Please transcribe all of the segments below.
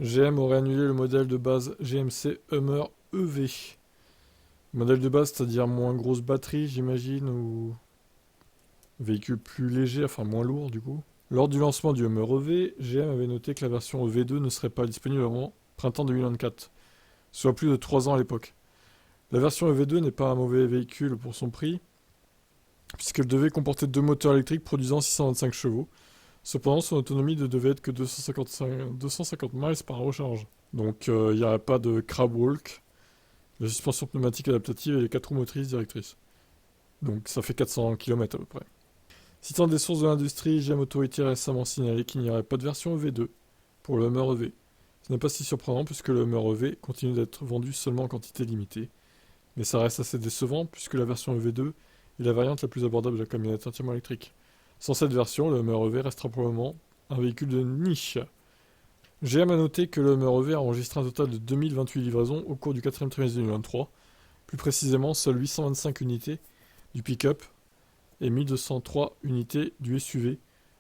GM aurait annulé le modèle de base GMC Hummer EV. Modèle de base, c'est-à-dire moins grosse batterie, j'imagine, ou véhicule plus léger, enfin moins lourd du coup. Lors du lancement du Hummer EV, GM avait noté que la version EV2 ne serait pas disponible avant printemps 2024, soit plus de 3 ans à l'époque. La version EV2 n'est pas un mauvais véhicule pour son prix, puisqu'elle devait comporter deux moteurs électriques produisant 625 chevaux. Cependant, son autonomie ne devait être que 250 miles par recharge. Donc il n'y aurait pas de crab walk, la suspension pneumatique adaptative et les 4 roues motrices directrices. Donc ça fait 400 km à peu près. Citant des sources de l'industrie, GM Authority a récemment signalé qu'il n'y aurait pas de version EV2 pour le Hummer EV. Ce n'est pas si surprenant puisque le Hummer EV continue d'être vendu seulement en quantité limitée. Mais ça reste assez décevant puisque la version EV2 est la variante la plus abordable de la camionnette entièrement électrique. Sans cette version, le Hummer EV restera pour le moment un véhicule de niche. GM a noté que le Hummer EV a enregistré un total de 2028 livraisons au cours du 4e trimestre 2023. Plus précisément, seules 825 unités du pick-up et 1203 unités du SUV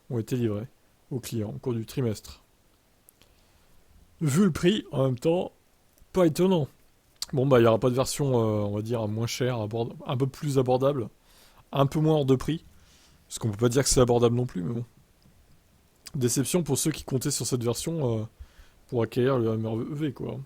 ont été livrées aux clients au cours du trimestre. Vu le prix, en même temps, pas étonnant. Bon, bah, il n'y aura pas de version, on va dire, moins chère, un peu plus abordable, un peu moins hors de prix. Parce qu'on peut pas dire que c'est abordable non plus, mais bon. Déception pour ceux qui comptaient sur cette version pour acquérir le Hummer EV, quoi.